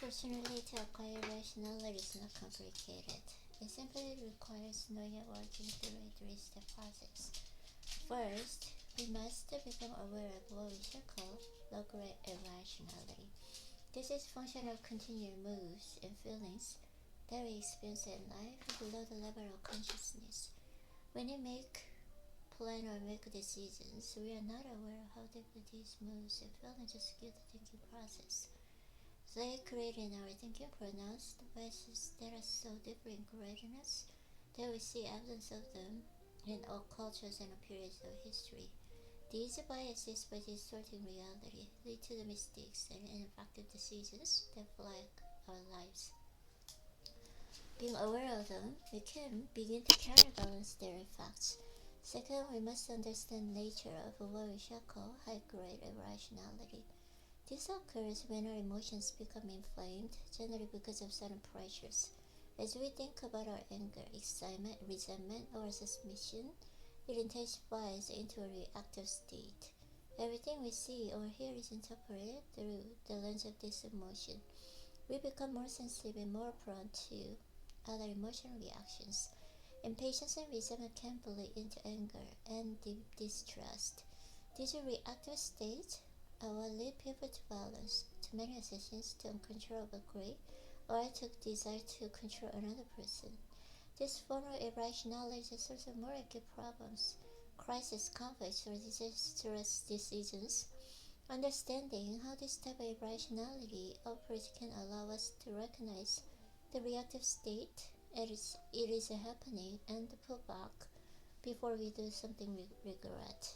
Fortunately, to acquire rationality is not complicated. It simply requires knowing and working through a three-step process. First, we must become aware of what we should call local irrationality. This is function of continued moods and feelings that we experience in life below the level of consciousness. When we make, plan, or make decisions, we are not aware of how deeply these moods and feelings skew the thinking process. They create in our thinking pronounced biases that are so deeply ingrained in us that we see evidence of them in all cultures and periods of history. These biases, by distorting reality, lead to the mistakes and ineffective decisions that plague our lives. Being aware of them, we can begin to counterbalance their effects. Second, we must understand the nature of what we shall call high-grade irrationality. This occurs when our emotions become inflamed, generally because of sudden pressures. As we think about our anger, excitement, resentment, or suspicion, it intensifies into a reactive state. Everything we see or hear is interpreted through the lens of this emotion. We become more sensitive and more prone to other emotional reactions. Impatience and resentment can bleed into anger and distrust. These reactive states are what lead people to violence, to manifestations, to uncontrollable greed, or to desire to control another person. This form of irrationality is a source of more acute problems, crisis, conflicts, or disastrous decisions. Understanding how this type of irrationality operates can allow us to recognize the reactive state as it is happening and pull back before we do something we regret.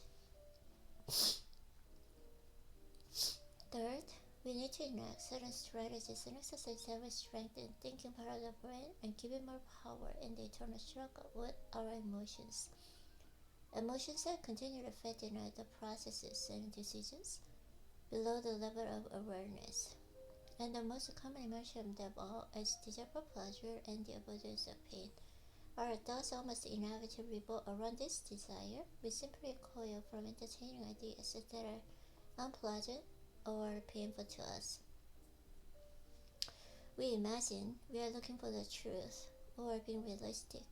Third, we need to enact certain strategies and exercise our strength in thinking part of the brain and give it more power in the internal struggle with our emotions. Emotions that continue to affect the processes and decisions below the level of awareness. And the most common emotion of them all is desire for pleasure and the avoidance of pain. Our thoughts almost inevitably revolve around this desire. We simply recoil from entertaining ideas that are unpleasant or painful to us. We imagine we are looking for the truth or being realistic,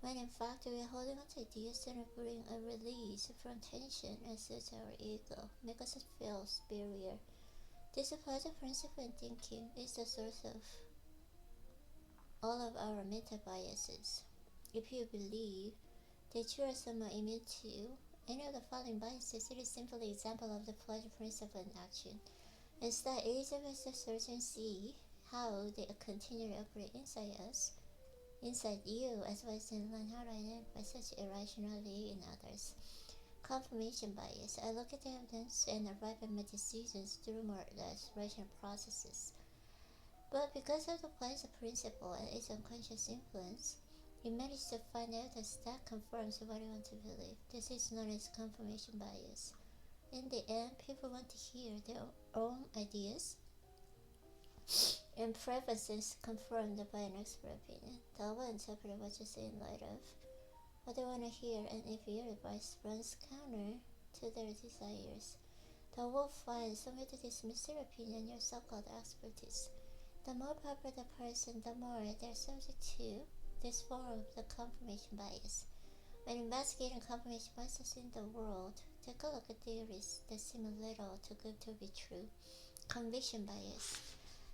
when in fact we are holding on to ideas that bring a release from tension and suit our ego, make us feel superior. This pleasant principle in thinking is the source of all of our mental biases. If you believe that you are somehow immune to any of the following biases, it is simply an example of the pleasure principle in action. Instead, it is of us to search and see how they continue to operate inside you, as well as learn how to identify such irrationality in others. Confirmation bias. I look at the evidence and arrive at my decisions through more or less rational processes. But because of the pleasure principle and its unconscious influence, we manage to find evidence that confirms what I want to believe. This is known as confirmation bias. In the end, people want to hear their own ideas and preferences confirmed by an expert opinion. They will interpret what you say in light of what they want to hear, and if your advice runs counter to their desires, they will find some way to dismiss their opinion, your so-called expertise. The more popular the person, the more they're subject to this form of the confirmation bias. When investigating confirmation biases in the world, take a look at theories that seem a little too good to be true. Conviction bias.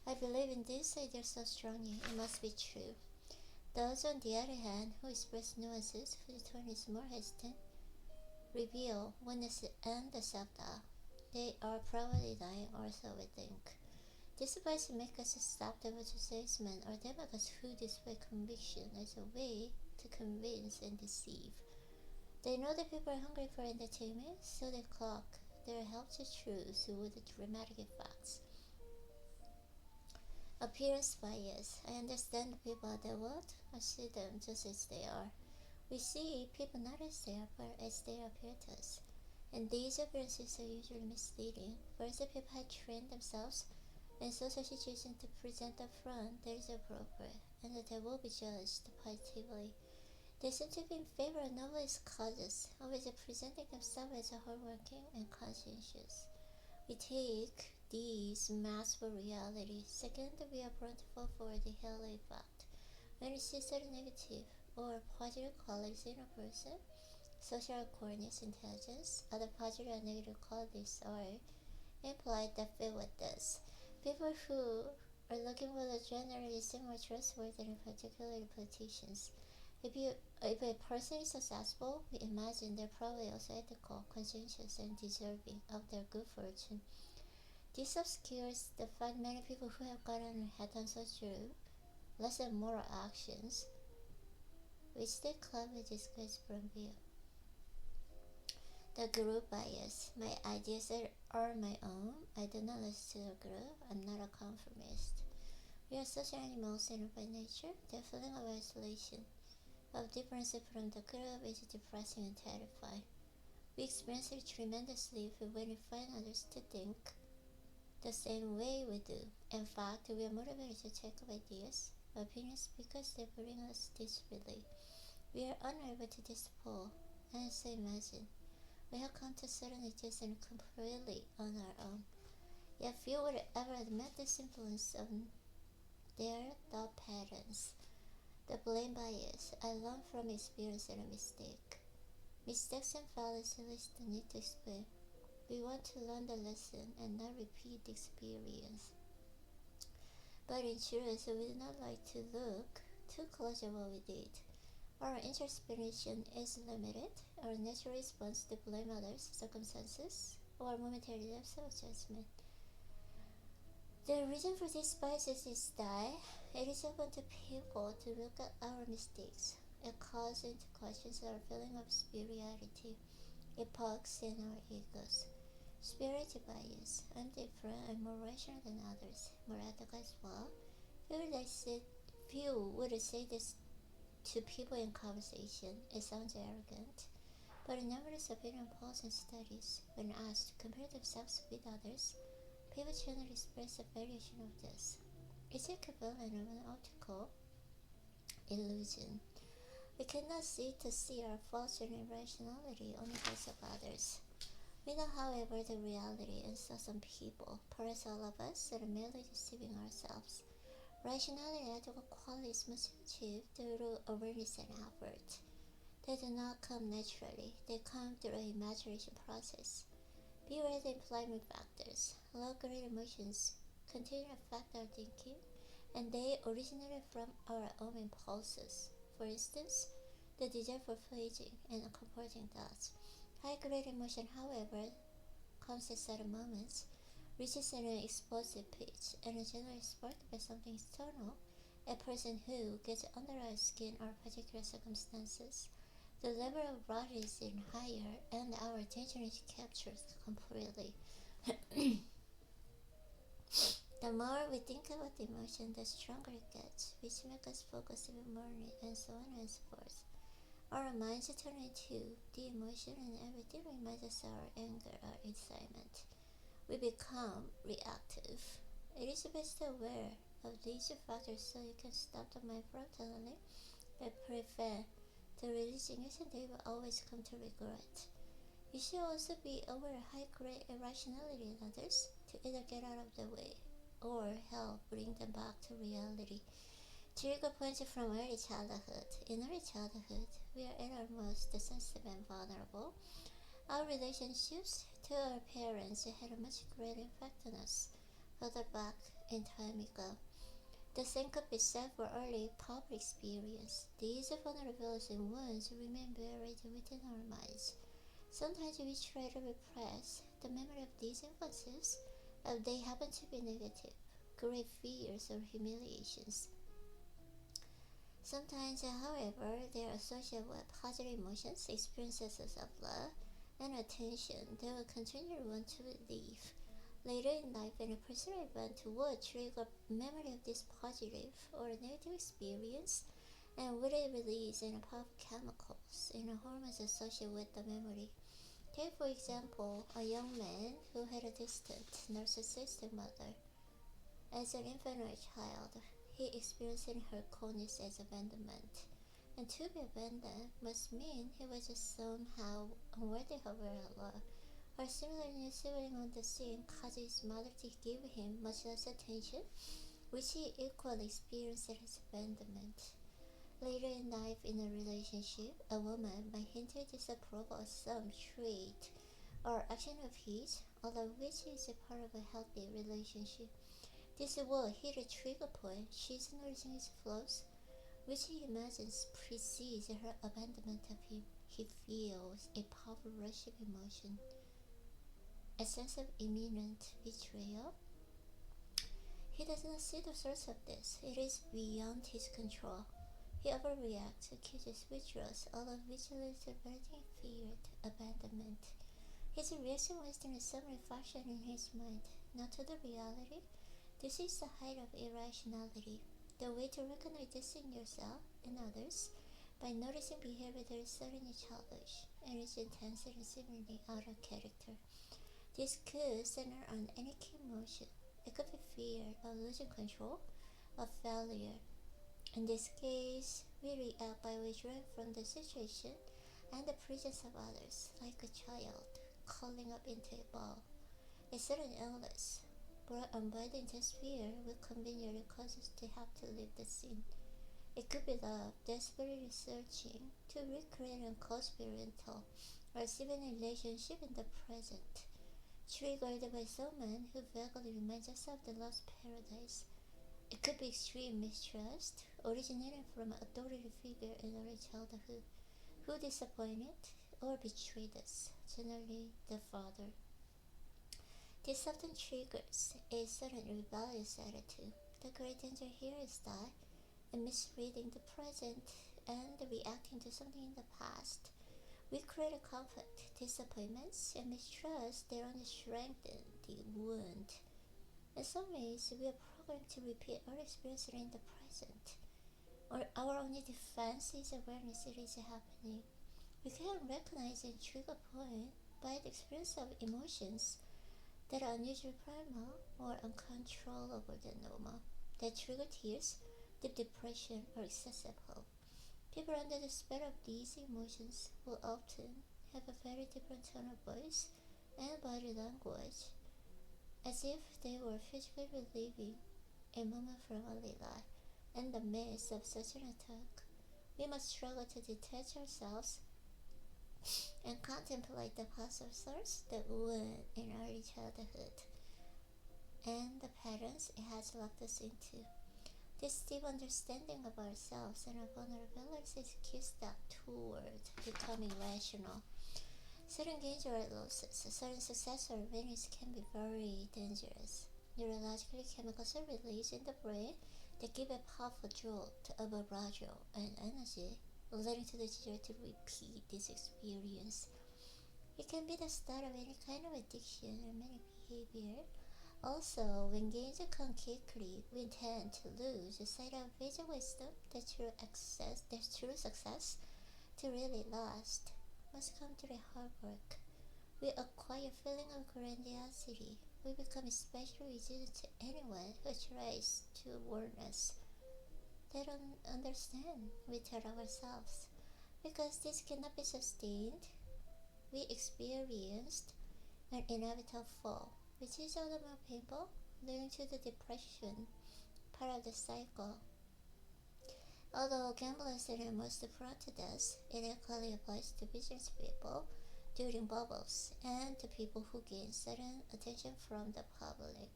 I believe in this idea so strongly, it must be true. Those, on the other hand, who express nuances, whose tone is more hesitant, reveal weakness and self-doubt. They are probably lying, or so we think. This advice makes us susceptible to salesmen or demagogues who display conviction as a way to convince and deceive. They know that people are hungry for entertainment, so they cloak their help to truths with dramatic effects. Appearance bias. I understand the people of the world. I see them just as they are. We see people not as they are, but as they appear to us. And these appearances are usually misleading. First, the people have trained themselves in social situations to present a front that is appropriate, and that they will be judged positively. They seem to be in favor of novelist causes, always presenting themselves as hardworking and conscientious. We take these masks for reality. Second, we are accountable for the halo effect. When we see certain negative or positive qualities in a person, social awareness, intelligence, other positive and negative qualities are implied that fit with this. People who are looking for the generally similar trustworthy, and particularly politicians. If a person is successful, we imagine they're probably also ethical, conscientious, and deserving of their good fortune. This obscures the fact many people who have gotten ahead on such less than moral actions, which they cleverly disguise from view. The group bias. My ideas are my own. I do not listen to the group. I'm not a conformist. We are social animals and by nature, the feeling of isolation, of difference from the group is depressing and terrifying. We experience it tremendously when we find others to think the same way we do. In fact, we are motivated to take up ideas, opinions because they bring us this relief. We are unable to dispel, and so imagine. We have come to certain ideas and completely on our own. Yet few would ever admit this influence on their thought patterns. The blame bias. I learn from experience and a mistake. Mistakes and fallacies don't need to explain. We want to learn the lesson and not repeat the experience. But in truth, we do not like to look too close at what we did. Our introspection is limited. Our natural response to blame others, circumstances, or momentary lapse of judgment. The reason for this bias is that it is open to people to look at our mistakes. It calls into question our feeling of superiority. It pokes in our egos. Spiritual bias. I'm different. I'm more rational than others. More ethical as well. Few would say this to people in conversation. It sounds arrogant. But in numerous opinion polls and studies, when asked to compare themselves with others, people generally express a variation of this. It's equivalent of an optical illusion. We cannot see to see our faults and irrationality on the face of others. We know, however, the reality, and so some people, perhaps all of us, are merely deceiving ourselves. Rationality and ethical qualities must be achieved through awareness and effort. They do not come naturally. They come through an imagination process. Beware the employment factors. Low-grade emotions continue to affect our thinking, and they originate from our own impulses. For instance, the desire for pleasing and comforting thoughts. High-grade emotion, however, comes at certain moments, reaches an explosive pitch, and is generally sparked by something external, a person who gets under our skin or particular circumstances. The level of rush is higher, and our attention is captured completely. The more we think about the emotion, the stronger it gets, which makes us focus even more on it, and so on and so forth. Our minds turn into the emotion, and everything reminds us of our anger or excitement. We become reactive. It is best to be aware of these factors so you can stop the mind from tunneling and prevent the releasing action they will always come to regret. You should also be aware of high-grade irrationality in others to either get out of the way or help bring them back to reality. Trigger points from early childhood. In early childhood, we are at our most sensitive and vulnerable. Our relationships to our parents had a much greater impact on us further back in time ago. The same could be said for early public experience. These vulnerabilities and wounds remain buried within our minds. Sometimes we try to repress the memory of these influences if they happen to be negative, great fears or humiliations. Sometimes, however, they are associated with positive emotions, experiences of love, and attention they will continue to want to relieve. Later in life, when a personal event would trigger memory of this positive or negative experience, and would release powerful chemicals and hormones associated with the memory. Take, for example, a young man who had a distant, narcissistic mother. As an infant or a child, he experienced her coldness as abandonment. And to be abandoned must mean he was somehow unworthy of her love, or While similarly sibling on the scene causes his mother to give him much less attention, which he equally experienced as abandonment. Later in life, in a relationship, a woman might hint at disapproval of some trait or action of his, all of which is a part of a healthy relationship. This will hit a trigger point. She's noticing his flaws, which he imagines precedes her abandonment of him. He feels a powerful rush of emotion, a sense of imminent betrayal. He does not see the source of this. It is beyond his control. He overreacts, accuses, withdraws, all of which leads to building feared abandonment. His reaction was to some reflection in his mind, not to the reality. This is the height of irrationality. The way to recognize this in yourself and others by noticing behavior that is suddenly childish and its intensity seemingly out of character. This could center on any key emotion. It could be fear of losing control, of failure. In this case, we react by withdrawing from the situation and the presence of others, like a child curling up into a ball. A sudden illness, brought on by the intense fear, will conveniently cause us to have to leave the scene. It could be love, desperately searching to recreate a co-parental or even a relationship in the present, triggered by someone who vaguely reminds us of the lost paradise. It could be extreme mistrust, originating from an authority figure in early childhood, who disappointed or betrayed us, generally the father. This often triggers a sudden rebellious attitude. The great danger here is that, in misreading the present and reacting to something in the past, we create a conflict, disappointments, and mistrust that only strengthen the wound. In some ways, we are programmed to repeat our experience in the present, or our only defense is awareness it is happening. We can recognize a trigger point by the experience of emotions that are unusually primal or uncontrollable than normal, that trigger tears, deep depression, or excessive hope. People under the spell of these emotions will often have a very different tone of voice and body language, as if they were physically reliving a moment from early life. In the midst of such an attack, we must struggle to detach ourselves and contemplate the positive source that wound in early childhood and the patterns it has locked us into. This deep understanding of ourselves and our vulnerabilities is a key step toward becoming rational. Sudden gains or losses, sudden success or winnings can be very dangerous. Neurologically, chemicals are released in the brain that give a powerful jolt of arousal and energy, leading to the desire to repeat this experience. It can be the start of any kind of addiction or manic behavior. Also, when gains come quickly, we tend to lose sight of basic wisdom that true success to really last must come through hard work. We acquire a feeling of grandiosity. We become especially resistant to anyone who tries to warn us. They don't understand. We tell ourselves. Because this cannot be sustained, we experienced an inevitable fall, which is all the more painful, leading to the depression, part of the cycle. Although gamblers are most prone to this, it equally applies to business people during bubbles and to people who gain sudden attention from the public.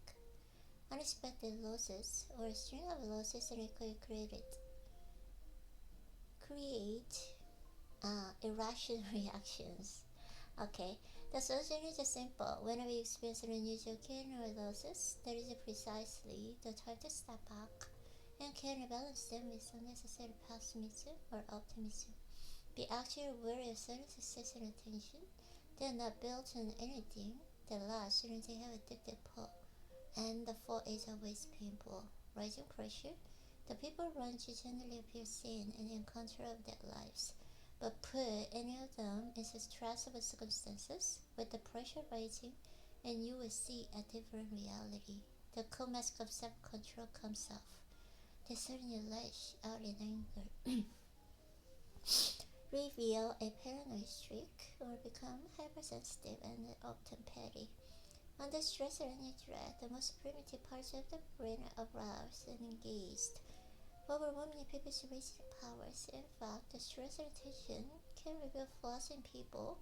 Unexpected losses or a string of losses create irrational reactions. Okay, the solution is simple. Whenever you experience an unusual gain or losses, that is precisely the time to step back and can balance them with unnecessary pessimism or optimism. Be actually wary of sudden success and attention. They are not built on anything that lasts until they have a deep pull, and the fall is always painful. Rising pressure. The people around you generally appear sane and in control of their lives, but put any of them into stressful circumstances with the pressure rising, and you will see a different reality. The cool mask of self-control comes off. They suddenly lash out in anger. reveal a paranoid streak, or become hypersensitive and often petty. Under stress or any threat, the most primitive parts of the brain are aroused and engaged, overwhelming people's reasoning powers. In fact, the stress or tension can reveal flaws in people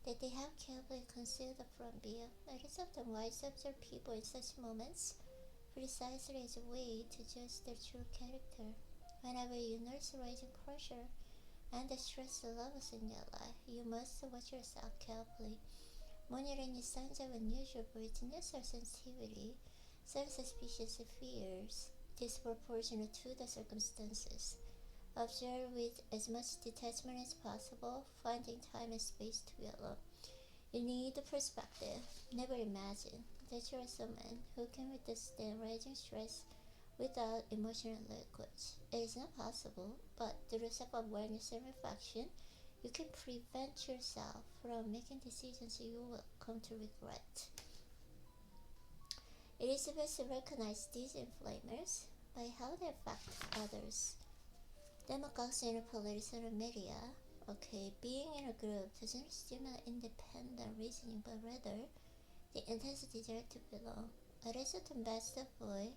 that they have carefully concealed from view. It is often wise to observe people in such moments precisely as a way to judge their true character. Whenever you nurse rising pressure and the stress levels in your life, you must watch yourself carefully. Monitor any signs of unusual breathiness or sensitivity, some suspicious fears disproportionate to the circumstances. Observe with as much detachment as possible, finding time and space to be alone. You need perspective. Never imagine that you are someone who can withstand rising stress without emotional leakage. It is not possible, but through self-awareness and reflection, you can prevent yourself from making decisions you will come to regret. It is best to recognize these inflammers by how they affect others. Demagogues in political media, being in a group doesn't stimulate independent reasoning, but rather the intense desire to belong. It is often best to avoid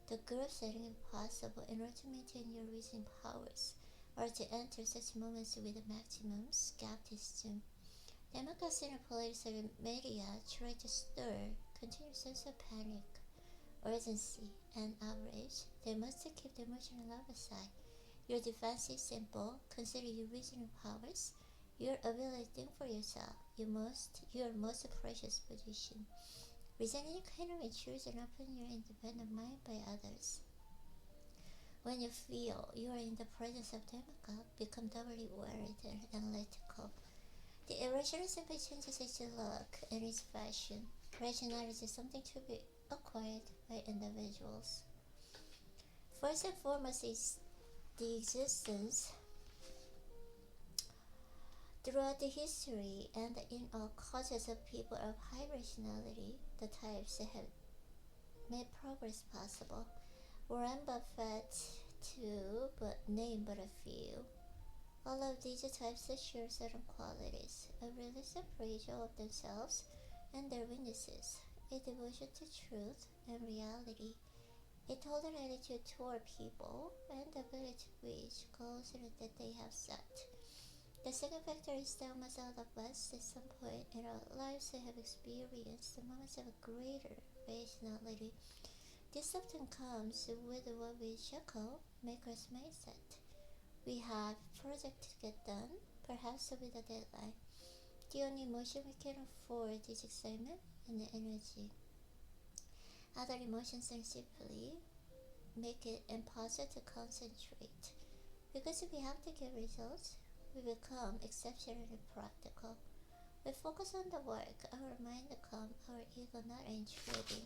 the group setting if possible in order to maintain your reasoning powers, or to enter such moments with a maximum skepticism. Demagogues in political media try to stir continuous sense of panic, urgency, and outrage. They must keep the emotional level aside. Your defense is simple. Consider your reasoning powers, your ability to think for yourself, your most precious position. Resent any kind of intrusion upon your independent mind by others. When you feel you are in the presence of demagogue, become doubly worried and let go. The irrational simply changes its look and its fashion. Rationality is something to be acquired by individuals. First and foremost is the existence throughout the history and in all cultures of people of high rationality. The types that have made progress possible. Warren Buffett, too, but name but a few. All of these types share certain qualities: a realistic appraisal of themselves and their weaknesses, a devotion to truth and reality, a tolerant attitude toward people, and the ability to reach goals that they have set. The second factor is that almost all of us at some point in our lives have experienced the moments of greater rationality. This often comes with what we call maker's mindset. We have projects to get done, perhaps with a deadline. The only emotion we can afford is excitement and energy. Other emotions simply make it impossible to concentrate. Because if we have to get results, we become exceptionally practical. We focus on the work, our mind calm, our ego not intruding.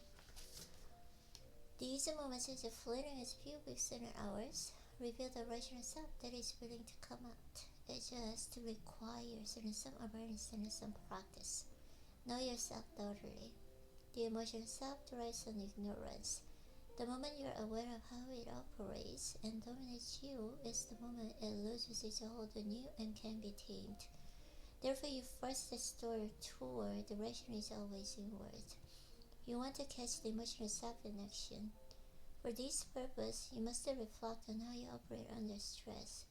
These moments, as fleeting as few weeks and hours, reveal the rational self that is willing to come out. It just requires some awareness and some practice. Know yourself thoroughly. The emotional self thrives on ignorance. The moment you are aware of how it operates and dominates you is the moment it loses its hold on you and can be tamed. Therefore, you first restore toward the rational is always inward. You want to catch the emotional self in action. For this purpose, you must reflect on how you operate under stress.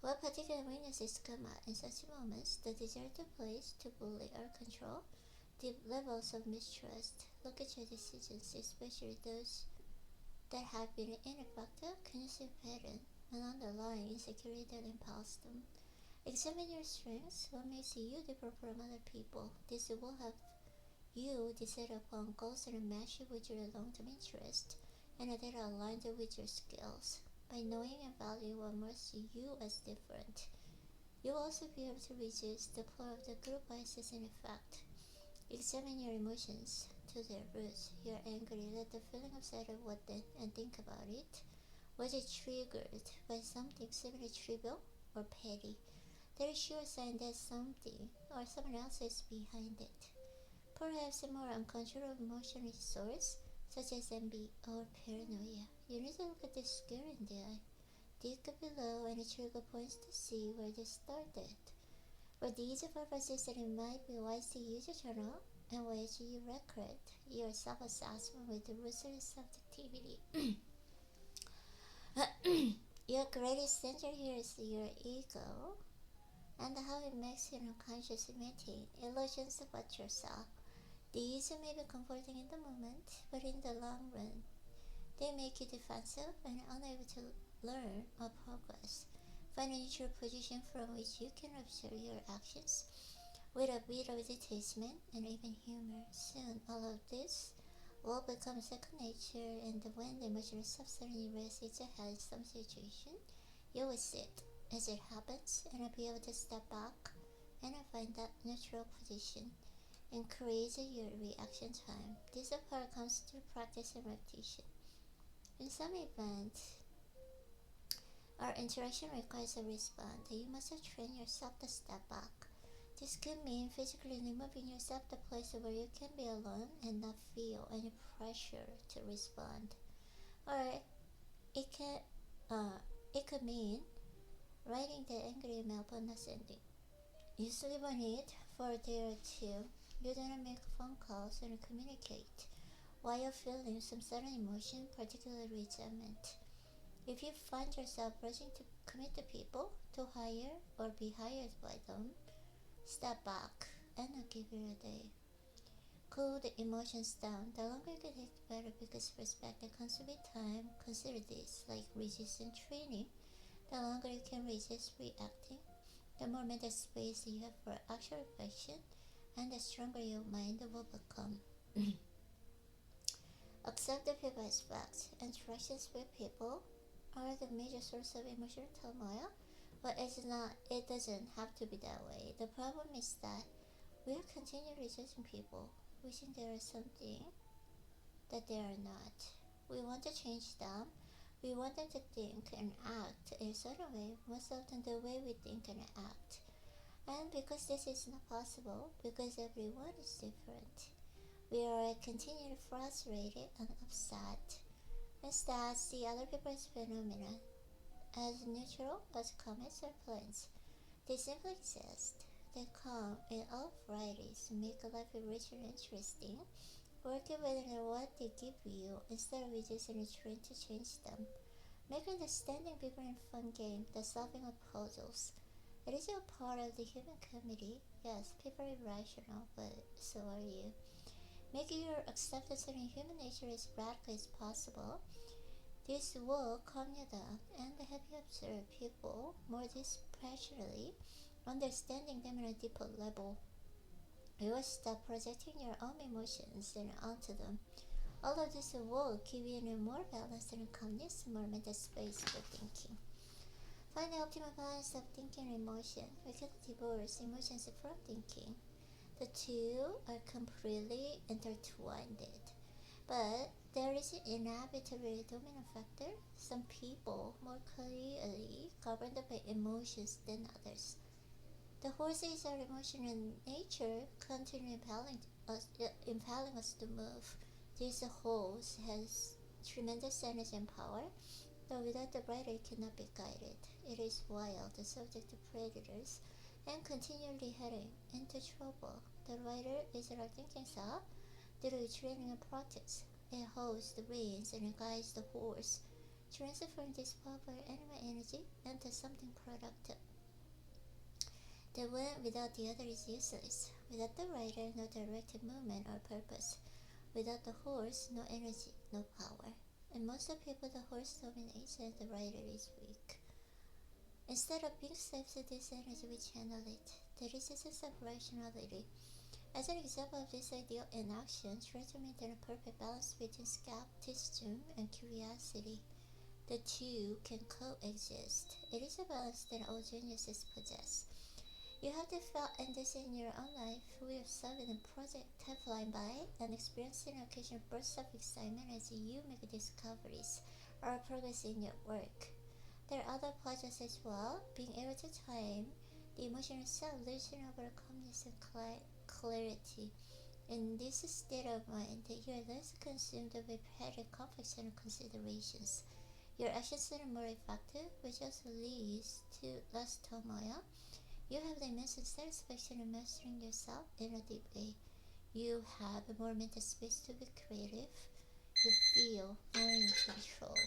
What particular weaknesses come out in such moments: the desire to please, to bully or control, deep levels of mistrust. Look at your decisions, especially those that have been ineffective. Can you see a pattern, an underlying insecurity that impels them? Examine your strengths. What makes you different from other people? This will help you decide upon goals that match with your long-term interest and that are aligned with your skills. By knowing and valuing what makes you as different, you'll also be able to resist the pull of the group biases in effect. Examine your emotions to their roots. You're angry, let the feeling upset of what then and think about it. Was it triggered by something seemingly trivial or petty? That is sure a sign that something or someone else is behind it. Perhaps a more uncontrollable emotional source, such as envy or paranoia. You need to look at the scare in the eye. Dig below any trigger points to see where they started. For these purposes, it might be wise to use a journal in which you record your self-assessment with ruthless subjectivity. Your greatest danger here is your ego and how it makes you unconscious maintain illusions about yourself. These may be comforting in the moment, but in the long run, they make you defensive and unable to learn or progress. Find a neutral position from which you can observe your actions with a bit of detachment and even humor. Soon, all of this will become second nature, and when the emotional self suddenly rears its head in some situation, you will sit as it happens and be able to step back and find that neutral position. Increase your reaction time. This part comes through practice and repetition. In some events, our interaction requires a response. You must train yourself to step back. This could mean physically removing yourself to a place where you can be alone and not feel any pressure to respond. Or it can it could mean writing the angry email but not sending. You sleep on it for a day or two. You don't make phone calls and communicate while feeling some sudden emotion, particularly resentment. If you find yourself rushing to commit to people, to hire or be hired by them, step back and give it a day. Cool the emotions down. The longer you take, the better, because perspective comes with time. Consider this like resistance training. The longer you can resist reacting, the more mental space you have for actual reflection, and the stronger your mind will become. Accept the people as facts. Interactions with people are the major source of emotional turmoil, but it doesn't have to be that way. The problem is that we are continually judging people, wishing they are something that they are not. We want to change them. We want them to think and act a certain way, most often the way we think and act. And because this is not possible, because everyone is different, we are continually frustrated and upset. Instead, see other people's phenomena as neutral as comets or planes. They simply exist. They come in all varieties, make life rich and interesting. Working within what they give you instead of resisting trying to change them. Make understanding people in fun game, the solving of puzzles. It is a part of the human community. Yes, people are irrational, but so are you. Make your acceptance of human nature as radical as possible. This will calm you down and help you observe people more dispassionately, understanding them on a deeper level. You will stop projecting your own emotions and onto them. All of this will give you a more balanced and calmness, more mental space for thinking. Find the optimal balance of thinking and emotion. We cannot divorce emotions from thinking. The two are completely intertwined. But there is an inevitably dominant factor. Some people more clearly governed by emotions than others. The horses are emotional in nature, continue impelling us to move. This horse has tremendous energy and power, though without the rider it cannot be guided. It is wild, subject to predators, and continually heading into trouble. The rider is our thinking self, through training and practice. It holds the reins and guides the horse, transferring this powerful animal energy into something productive. The one without the other is useless. Without the rider, no directed movement or purpose. Without the horse, no energy, no power. In most of people, the horse dominates and the rider is weak. Instead of being slaves to this energy, we channel it. There is a sense of rationality. As an example of this ideal in action, try to maintain a perfect balance between skepticism and curiosity. The two can coexist. It is a balance that all geniuses possess. You have to feel and this in your own life. We observe in a project time flying by and experiencing an occasional burst of excitement as you make discoveries or progress in your work. There are other pleasures as well. Being able to time the emotional self, losing over calmness and clarity. In this state of mind, you are less consumed with petty conflicts and considerations. Your actions are more effective, which also leads to less turmoil. You have the immense satisfaction of mastering yourself in a deep way. You have more mental space to be creative. You feel more in control.